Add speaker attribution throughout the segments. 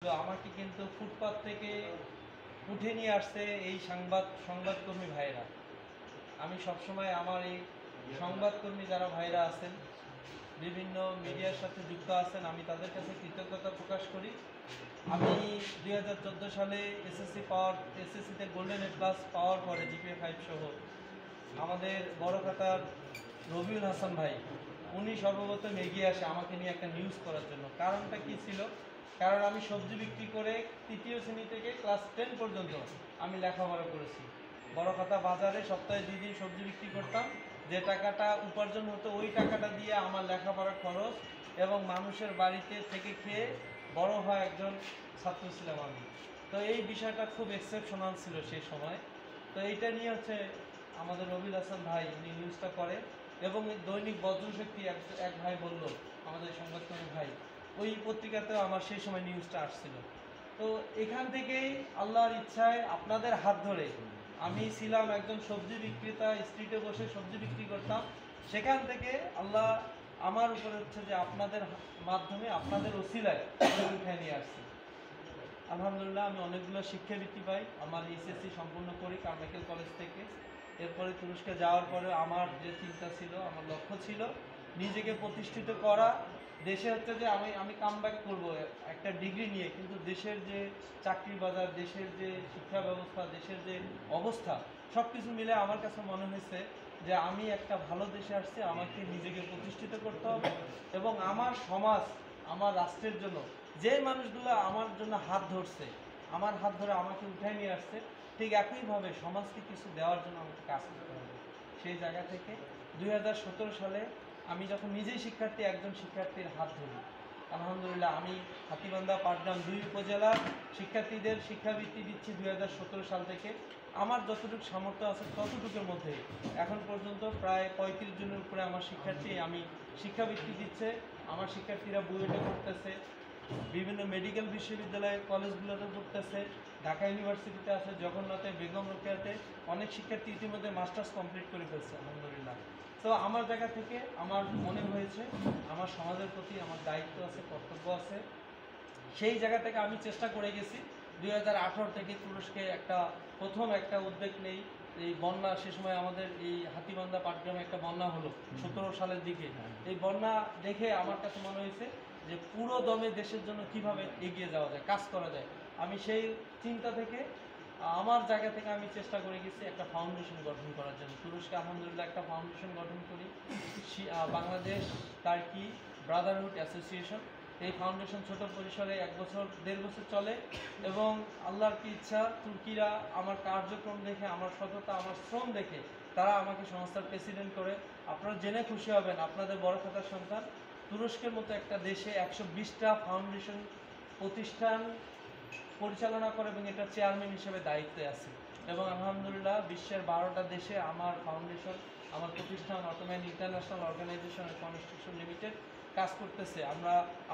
Speaker 1: তো আমাকে কিন্তু ফুটপাত থেকে উঠে নিয়ে আসছে এই সংবাদকর্মী ভাইরা। আমি সবসময় আমার এই সংবাদকর্মী যারা ভাইরা আছেন, বিভিন্ন মিডিয়ার সাথে যুক্ত আছেন, আমি তাদের কাছে কৃতজ্ঞতা প্রকাশ করি। আমি 2014 সালে এসএসসিতে গোল্ডেন এ প্লাস পাওয়ার পরে জিপিএ 5 সহ আমাদের বড়খাতার রবিউল হাসান ভাই উনি সর্বপ্রথম এগিয়ে আসে আমাকে নিয়ে একটা নিউজ করার জন্য। কারণটা কি ছিল? কারণ আমি সবজি বিক্রি করে তৃতীয় শ্রেণী থেকে ক্লাস 10 পর্যন্ত আমি লেখাপড়া করেছি। বড়খাতা বাজারে সপ্তাহে 2 দিন সবজি বিক্রি করতাম। যে টাকাটা উপার্জন হতো ওই টাকাটা দিয়ে আমার লেখাপড়ার খরচ এবং মানুষের বাড়িতে থেকে খেয়ে বড় হয় একজন ছাত্র ছিলাম আমি। তো এই বিষয়টা খুব এক্সেপশনাল ছিল সেই সময়। তো এইটা নিয়ে আমাদের রবিউল হাসান ভাই উনি নিউজটা করে এবং দৈনিক বজ্রশক্তি এক ভাই বলল, আমাদের সংবাদকর্মী ভাই, ওই পত্রিকাতেও আমার সেই সময় নিউজটা আসছিল। তো এখান থেকেই আল্লাহর ইচ্ছায় আপনাদের হাত ধরে আমি ছিলাম একজন সবজি বিক্রেতা, স্ট্রিটে বসে সবজি বিক্রি করতাম। সেখান থেকে আল্লাহ আমার উপরে যে আপনাদের মাধ্যমে আপনাদের ওসিলায় উঠে নিয়ে আসছি। আলহামদুলিল্লাহ আমি অনেকগুলো শিক্ষাবৃত্তি পাই। আমার এসএসসি সম্পূর্ণ করি কারমাইকেল কলেজ থেকে। এরপরে তুরস্কে যাওয়ার পরে আমার যে চিন্তা ছিল, আমার লক্ষ্য ছিল নিজেকে প্রতিষ্ঠিত করা। দেশে যে আমি কামব্যাক করব একটা ডিগ্রি নিয়ে, কিন্তু দেশের যে চাকরি বাজার, দেশের যে শিক্ষা ব্যবস্থা, দেশের যে অবস্থা, সব কিছু মিলে আমার কাছে মনে হয়েছে যে আমি একটা ভালো দেশে আসছি, আমাকে নিজেকে প্রতিষ্ঠিত করতে হবে এবং আমার সমাজ, আমার রাষ্ট্রের জন্য যে মানুষগুলো আমার জন্য হাত ধরছে, আমার হাত ধরে আমাকে উঠায় নিয়ে আসছে, ঠিক একইভাবে সমাজকে কিছু দেওয়ার জন্য আমাকে কাজ করতে হবে। সেই জায়গা থেকে 2017 সালে আমি যখন নিজেই শিক্ষার্থী, একজন শিক্ষার্থীর হাত ধরি, আলহামদুলিল্লাহ আমি হাতীবান্ধা, পাটগ্রাম 2 উপজেলার শিক্ষার্থীদের শিক্ষাবৃত্তি দিচ্ছি 2017 সাল থেকে। আমার যতটুকু সামর্থ্য আছে ততটুকুর মধ্যে এখন পর্যন্ত প্রায় 35 জনের উপরে আমার শিক্ষার্থী আমি শিক্ষাবৃত্তি দিচ্ছে। আমার শিক্ষার্থীরা বুয়েটে পড়তেছে, বিভিন্ন মেডিকেল বিশ্ববিদ্যালয় কলেজগুলোতে পড়তেছে, ঢাকা ইউনিভার্সিটিতে আছে, জগন্নাথে, বেগম রোকেয়াতে অনেক শিক্ষার্থী ইতিমধ্যে মাস্টার্স কমপ্লিট করে ফেলছে আলহামদুলিল্লাহ। তো আমার জায়গা থেকে আমার মনে হয়েছে আমার সমাজের প্রতি আমার দায়িত্ব আছে, কর্তব্য আছে। সেই জায়গা থেকে আমি চেষ্টা করে গেছি 2018 থেকে তুরস্কে প্রথম একটা উদ্যোগ নেই। এই বন্যা, সে সময় আমাদের এই হাতীবান্ধা পাটগ্রামে একটা বন্যা হলো 17 সালের দিকে। এই বন্যা দেখে আমার কাছে মনে হয়েছে যে পুরো দমে দেশের জন্য কিভাবে এগিয়ে যাওয়া যায়, কাজ করা যায়। আমি সেই চিন্তা থেকে আমার জায়গা থেকে আমি চেষ্টা করে গেছি একটা ফাউন্ডেশন গঠন করার জন্য। তুরস্কে আলহামদুলিল্লাহ একটা ফাউন্ডেশন গঠন করি, বাংলাদেশ টার্কি ব্রাদারহুড অ্যাসোসিয়েশন। এই ফাউন্ডেশন ছোট পরিসরে 1 বছর 1.5 বছর চলে এবং আল্লাহর কি ইচ্ছা, তুর্কিরা আমার কার্যক্রম দেখে, আমার সততা, আমার শ্রম দেখে তারা আমাকে সংস্থার প্রেসিডেন্ট করে। আপনারা জেনে খুশি হবেন, আপনাদের বড়খাতার সন্তান তুরস্কের মতো একটা দেশে 120টা ফাউন্ডেশন প্রতিষ্ঠান পরিচালনা করে এবং এটা চেয়ারম্যান হিসেবে দায়িত্বে আছে। এবং আলহামদুলিল্লাহ বিশ্বের 12টা দেশে আমার ফাউন্ডেশন, আমার প্রতিষ্ঠান Ottoman International Organization and Construction Limited কাজ করতেছে।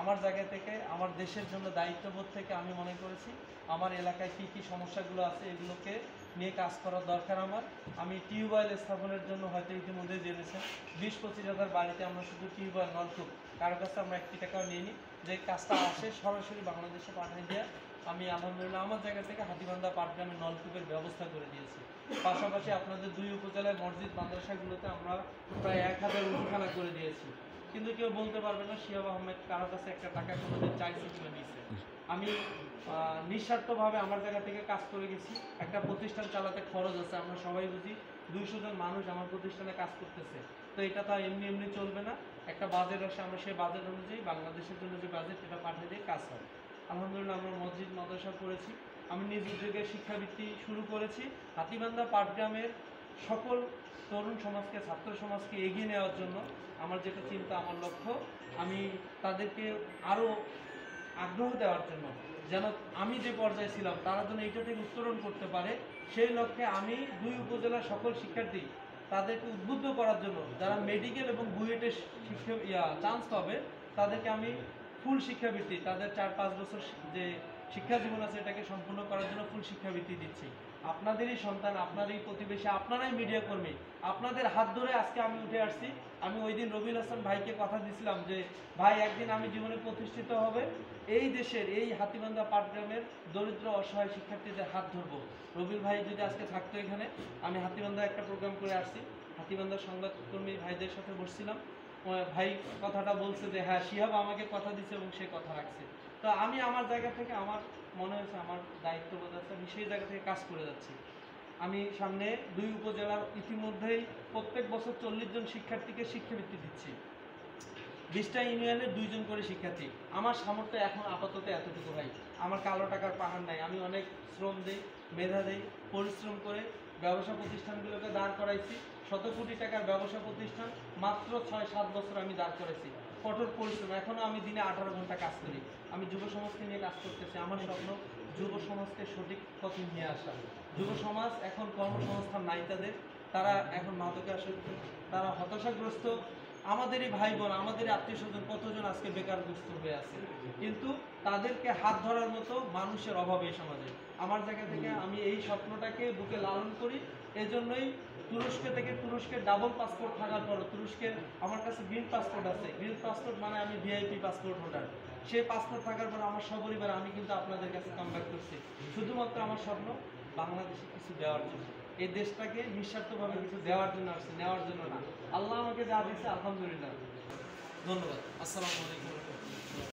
Speaker 1: আমার জায়গা থেকে, আমার দেশের জন্য দায়িত্ববোধ থেকে আমি মনে করেছি আমার এলাকায় কী কী সমস্যাগুলো আছে এগুলোকে নিয়ে কাজ করার দরকার আমার। আমি টিউবওয়েল স্থাপনের জন্য হয়তো ইতিমধ্যে জেনেছেন 20-25 হাজার বাড়িতে আমরা শুধু টিউবওয়েল, নলকূপ, কারো কাছে আমরা 1 টাকাও নিইনি। যে কাজটা আসে সরাসরি বাংলাদেশে পাঠিয়ে দেওয়া, আমি আলহামদুলিল্লাহ আমার জায়গা থেকে হাতীবান্ধা পাটগ্রামে নলকূপের ব্যবস্থা করে দিয়েছি। পাশাপাশি আপনাদের 2 উপজেলায় মসজিদ মাদ্রাসাগুলোতে আমরা প্রায় 1000 উজুখানা করে দিয়েছি। কিন্তু কেউ বলতে পারবে না শিহাব আহমেদ কারো কাছে 1 টাকা কোনোদিন চাইছে কিংবা নিয়েছে। আমি নিঃস্বার্থভাবে আমার জায়গা থেকে কাজ করে গেছি। একটা প্রতিষ্ঠান চালাতে খরচ আছে, আমরা সবাই বুঝি। 200 জন মানুষ আমার প্রতিষ্ঠানে কাজ করতেছে, তো এটা তো এমনি এমনি চলবে না। একটা বাজেট আসে, আমরা সেই বাজেট অনুযায়ী বাংলাদেশের জন্য যে বাজেট এটা পাঠিয়ে দিয়ে কাজ হয়। আলহামদুলিল্লাহ আমরা মসজিদ মাদ্রাসা করেছি। আমি নিজ উদ্যোগে শিক্ষাবৃত্তি শুরু করেছি। হাতীবান্ধা পাটগ্রামের সকল তরুণ সমাজকে, ছাত্র সমাজকে এগিয়ে নেওয়ার জন্য আমার যেটা চিন্তা, আমার লক্ষ্য, আমি তাদেরকে আরও আগ্রহ দেওয়ার জন্য, যেন আমি যে পর্যায়ে ছিলাম তারা যেন এটা থেকে উত্তরণ করতে পারে, সেই লক্ষ্যে আমি 2 উপজেলার সকল শিক্ষার্থী তাদেরকে উদ্বুদ্ধ করার জন্য, যারা মেডিকেল এবং বুয়েটের চান্স পাবে তাদেরকে আমি ফুল শিক্ষাবৃত্তি, তাদের 4-5 বছর যে শিক্ষা জীবন আছে এটাকে সম্পূর্ণ করার জন্য ফুল শিক্ষাবৃত্তি দিচ্ছি। আপনাদেরই সন্তান, আপনারই প্রতিবেশী, আপনারাই মিডিয়া কর্মী, আপনাদের হাত ধরে আজকে আমি উঠে আসছি। আমি ওই দিন রবিউল হাসান ভাইকে কথা দিয়েছিলাম যে ভাই একদিন আমি জীবনে প্রতিষ্ঠিত হবে, এই দেশের এই হাতীবান্ধা পাটগ্রামের দরিদ্র অসহায় শিক্ষার্থীদের হাত ধরবো। রবিউল ভাই যদি আজকে থাকতো এখানে, আমি হাতীবান্ধা একটা প্রোগ্রাম করে আসছি, হাতীবান্ধার সংবাদকর্মী ভাইদের সাথে বসছিলাম, ভাই কথাটা বলছে যে হ্যাঁ শিহাব আমাকে কথা দিচ্ছে এবং সে কথা রাখছে। তো আমি আমার জায়গা থেকে আমার মনে হয়েছে আমার দায়িত্ববোধ আছে, আমি সেই জায়গা থেকে কাজ করে যাচ্ছি। আমি সামনে 2 উপজেলার ইতিমধ্যেই প্রত্যেক বছর 40 জন শিক্ষার্থীকে শিক্ষাবৃত্তি দিচ্ছি, 20টা ইউনিয়নের 2 জন করে শিক্ষার্থী। আমার সামর্থ্য এখন আপাতত এতটুকু ভাই, আমার কালো টাকার পাহাড় নাই, আমি অনেক শ্রম দিই, মেধা দিই, পরিশ্রম করে ব্যবসা প্রতিষ্ঠানগুলোকে দাঁড় করাইছি। 100 কোটি টাকার ব্যবসা প্রতিষ্ঠান মাত্র 6-7 বছর আমি দাঁড় করেছি, কঠোর পরিশ্রম। এখনও আমি দিনে 18 ঘন্টা কাজ করি। আমি যুব সমাজকে নিয়ে কাজ করতেছি। আমার স্বপ্ন যুব সমাজকে সঠিক পথে নিয়ে আসা। যুব সমাজ এখন কর্মসংস্থান নাই তাদের, তারা এখন মাদকাসক্ত, তারা হতাশাগ্রস্ত। আমাদেরই ভাই বোন, আমাদের আত্মীয় স্বজন কতজন আজকে বেকারগ্রস্ত হয়ে আছে, কিন্তু তাদেরকে হাত ধরার মতো মানুষের অভাব এই সমাজে। আমার জায়গা থেকে আমি এই স্বপ্নটাকে বুকে লালন করি। এজন্যই তুরস্ক থেকে, তুরস্কের ডাবল পাসপোর্ট থাকার পরও তুরস্কের আমার কাছে গ্রিন পাসপোর্ট আছে। গ্রিন পাসপোর্ট মানে আমি ভিআইপি পাসপোর্ট হোল্ডার। সেই পাসপোর্ট থাকার পর আমার সপরিবার আমি কিন্তু আপনাদের কাছে কামব্যাক করছি, শুধুমাত্র আমার স্বপ্ন বাংলাদেশে কিছু দেওয়ার জন্য, এই দেশটাকে নিঃস্বার্থভাবে কিছু দেওয়ার জন্য আসছে, নেওয়ার জন্য না। আল্লাহ আমাকে যা দিচ্ছে আলহামদুলিল্লাহ। ধন্যবাদ। আসসালামু আলাইকুম।